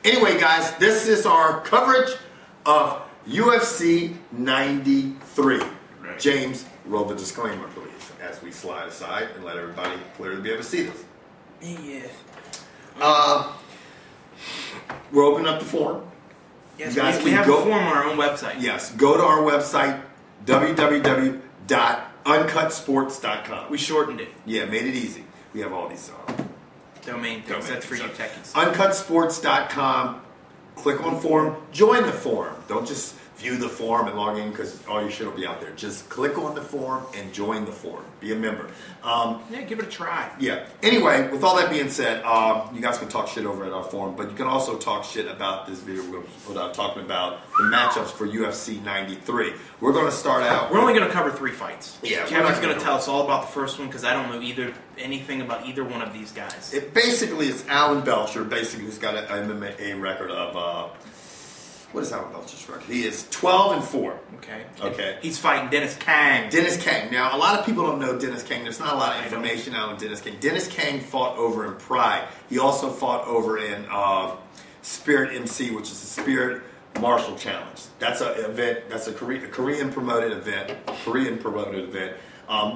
Anyway, guys, this is our coverage of UFC 93. Right. James, roll the disclaimer, please, as we slide aside and let everybody clearly be able to see this. Yeah. We're opening up the forum. Yes, you guys we have a forum on our own website. Yes, go to our website, www.uncutsports.com. We shortened it. Yeah, made it easy. We have all these domain things. That's for you techies. Uncutsports.com. Click on forum. Join the forum. Don't just view the forum and log in because all your shit will be out there. Just click on the forum and join the forum. Be a member. Yeah, give it a try. Yeah. Anyway, with all that being said, you guys can talk shit over at our forum, but you can also talk shit about this video without talking about the matchups for UFC 93. We're going to start out. We're only going to cover 3 fights. Yeah. Kevin's going to tell us all about the first one because I don't know anything about either one of these guys. It basically is Alan Belcher, who's got an MMA record of. What is Alan Belcher's record? He is 12-4. Okay. Okay. He's fighting Dennis Kang. Dennis Kang. Now, a lot of people don't know Dennis Kang. There's not a lot of information out on Dennis Kang. Dennis Kang fought over in Pride. He also fought over in Spirit MC, which is the Spirit Martial Challenge. That's an event. That's a Korean promoted event.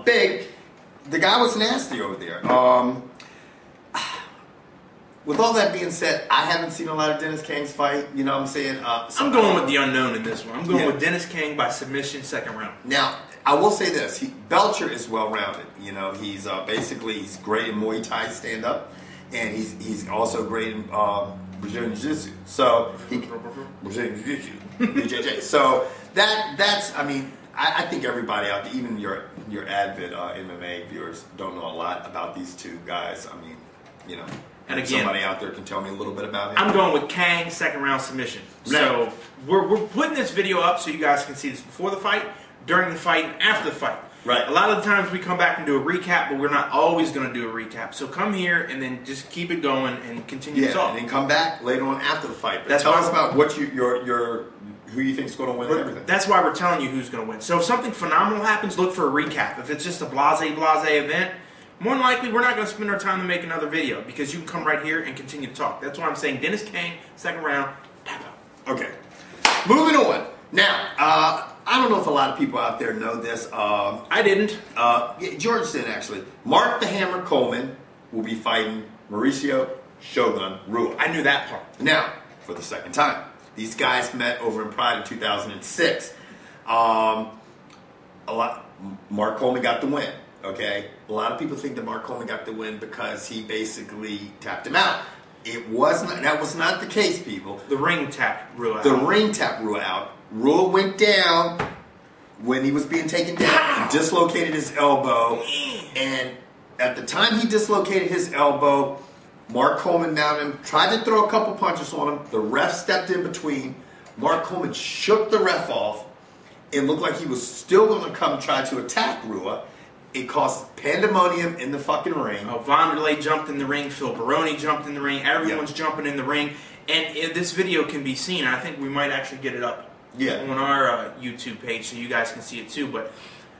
Big. The guy was nasty over there. With all that being said, I haven't seen a lot of Dennis Kang's fight. You know what I'm saying? I'm going with the unknown in this one. I'm going with Dennis Kang by submission, 2nd round. Now, I will say this. Belcher is well-rounded. You know, he's he's great in Muay Thai stand-up, and he's also great in Brazilian Jiu-Jitsu. So, Brazilian Jiu-Jitsu. BJJ. So, that's, I mean, I think everybody out there, even your avid MMA viewers, don't know a lot about these two guys. I mean, you know. And again, somebody out there can tell me a little bit about him. I'm going with Kang, 2nd round submission. So we're putting this video up so you guys can see this before the fight, during the fight, and after the fight. Right. A lot of the times we come back and do a recap, but we're not always going to do a recap. So come here and then just keep it going and continue to talk. And then come back later on after the fight. But tell us about what who you think is going to win and everything. That's why we're telling you who's going to win. So if something phenomenal happens, look for a recap. If it's just a blase event, more than likely, we're not going to spend our time to make another video because you can come right here and continue to talk. That's why I'm saying Dennis Kang, 2nd round, tap out. Okay. Moving on. Now, I don't know if a lot of people out there know this. I didn't. George didn't, actually. Mark the Hammer Coleman will be fighting Mauricio Shogun Rua. I knew that part. Now, for the 2nd time. These guys met over in Pride in 2006. Mark Coleman got the win. Okay, a lot of people think that Mark Coleman got the win because he basically tapped him out. It was not. That was not the case, people. The ring tapped Rua out. The ring tapped Rua out. Rua went down when he was being taken down. He dislocated his elbow, and at the time he dislocated his elbow, Mark Coleman mounted him, tried to throw a couple punches on him. The ref stepped in between. Mark Coleman shook the ref off. It looked like he was still going to come try to attack Rua. It caused pandemonium in the fucking ring. Oh, Vanderlei jumped in the ring. Phil Baroni jumped in the ring. Everyone's jumping in the ring. And this video can be seen. I think we might actually get it up on our YouTube page so you guys can see it too. But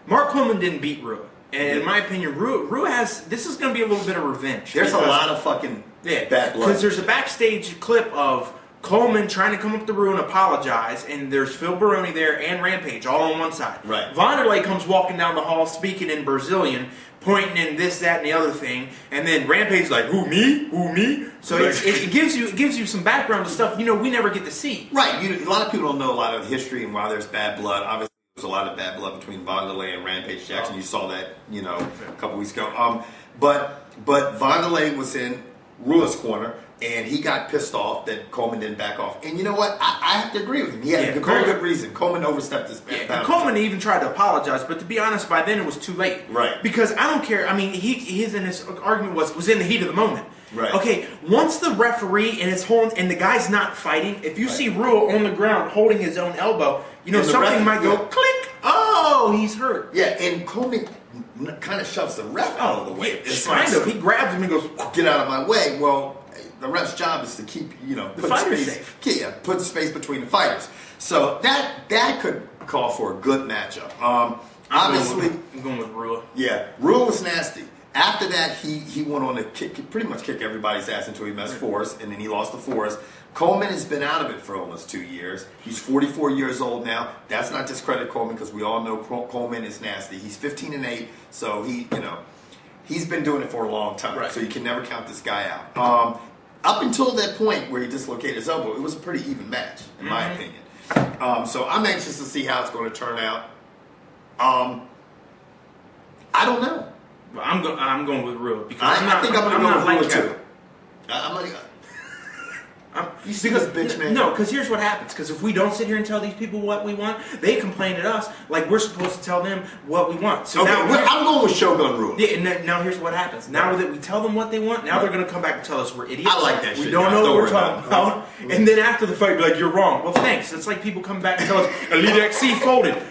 Mark Coleman didn't beat Rua. And in my opinion, Rua has... This is going to be a little bit of revenge. There's a lot of fucking bad blood. Because there's a backstage clip of Coleman trying to come up to Rua and apologize, and there's Phil Baroni there and Rampage all on one side. Right. Vanderlei comes walking down the hall speaking in Brazilian, pointing in this, that, and the other thing, and then Rampage's like, who, me? Who, me? So it gives you some background to stuff, you know, we never get to see. Right. A lot of people don't know a lot of history and why there's bad blood. Obviously, there's a lot of bad blood between Vanderlei and Rampage Jackson. You saw that, you know, a couple weeks ago. But Vanderlei was in Rua's corner, and he got pissed off that Coleman didn't back off. And you know what? I have to agree with him. He had a very good reason. Coleman overstepped his boundaries. Yeah, Coleman even tried to apologize, but to be honest, by then it was too late. Right. Because I don't care. I mean, his argument was in the heat of the moment. Right. Okay, once the referee and the guy's not fighting, if you see Rua on the ground holding his own elbow, you know, something might go click. Oh, he's hurt. Yeah, and Coleman kind of shoves the ref out of the way. Yeah, kind of. He grabs him and goes, get out of my way. Well, the ref's job is to keep, you know, the fighters safe. Yeah, put the space between the fighters. So that could call for a good matchup. Obviously, I'm going with Rua. Yeah, Rua was nasty. After that, he went on to pretty much kick everybody's ass until he messed Forrest, and then he lost to Forrest. Coleman has been out of it for almost 2 years. He's 44 years old now. That's not discredit Coleman because we all know Coleman is nasty. He's 15-8, so he's been doing it for a long time. Right. So you can never count this guy out. Up until that point where he dislocated his elbow, it was a pretty even match, in my opinion. So I'm anxious to see how it's going to turn out. I don't know. Well, I'm going with Rua because I think I'm going to go with Rua too. You see this bitch, man? No, because here's what happens. Because if we don't sit here and tell these people what we want, they complain at us like we're supposed to tell them what we want. So okay, now I'm going with Shogun Rua. Yeah, and now here's what happens. Now that we tell them what they want, now they're going to come back and tell us we're idiots. I like that shit. We don't know what we're talking about. And then after the fight, be like, you're wrong. Well, thanks. It's like people come back and tell us, Elite XC folded.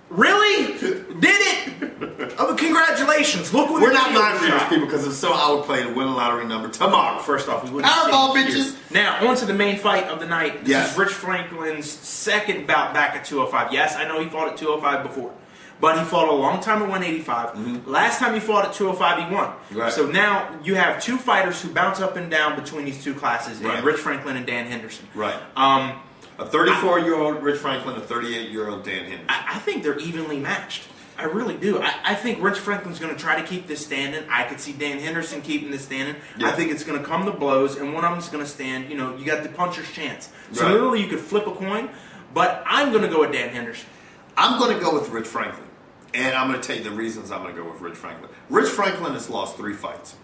Really? Did it? Oh, congratulations. Look what we're not mind readers, people, because if so, I would play the winning lottery number tomorrow. First off, we wouldn't. Powerball, bitches. Now, on to the main fight of the night. This is Rich Franklin's second bout back at 205. Yes, I know he fought at 205 before, but he fought a long time at 185. Last time he fought at 205, he won. Right. So now you have two fighters who bounce up and down between these two classes, and Rich Franklin and Dan Henderson. Right. A 34-year-old Rich Franklin, a 38-year-old Dan Henderson. I think they're evenly matched. I really do. I think Rich Franklin's going to try to keep this standing. I could see Dan Henderson keeping this standing. Yeah. I think it's going to come to blows, and one of them's going to stand. You know, you got the puncher's chance. So literally, you could flip a coin, but I'm going to go with Dan Henderson. I'm going to go with Rich Franklin, and I'm going to tell you the reasons I'm going to go with Rich Franklin. Rich Franklin has lost 3 fights.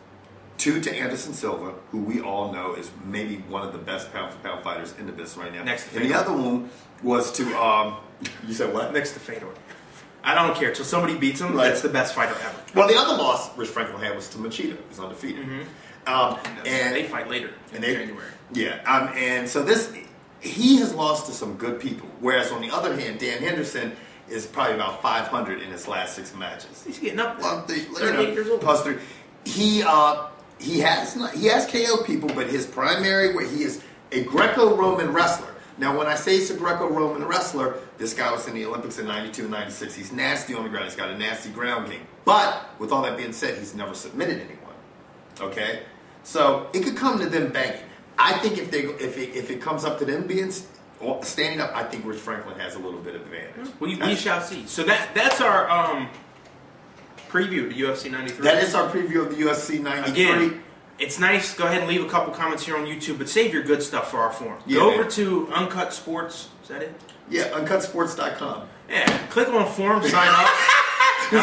2 to Anderson Silva, who we all know is maybe one of the best pound-for-pound fighters in the business right now. Next to Fedor. And the other one was to, you said what? Next to Fedor. I don't care. Till somebody beats him, that's the best fighter ever. Well, the other loss Rich Franklin had was to Machida. He's undefeated. And they fight later in January. Yeah. And so he has lost to some good people. Whereas on the other hand, Dan Henderson is probably about 500 in his last 6 matches. He's getting up there. 38 years old. Plus 3. He has KO people, but his primary, where he is a Greco-Roman wrestler. Now, when I say he's a Greco-Roman wrestler, this guy was in the Olympics in 92 and 96. He's nasty on the ground. He's got a nasty ground game. But, with all that being said, he's never submitted anyone. Okay? So, it could come to them banging. I think if it comes up to them being standing up, I think Rich Franklin has a little bit of advantage. We shall see. So, that's our preview to UFC 93. That is our preview of the UFC 93. Again, it's nice. Go ahead and leave a couple comments here on YouTube, but save your good stuff for our forum. Go over to Uncut Sports. Is that it? Yeah, uncutsports.com. Yeah, click on forum, sign up.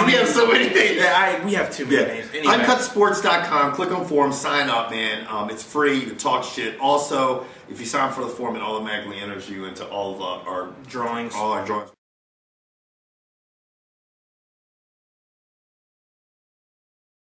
We have so many names. Yeah, we have too many names. Anyway. Uncutsports.com. Click on forum, sign up, man. It's free. You can talk shit. Also, if you sign up for the forum, it automatically enters you into all of our drawings. All our drawings.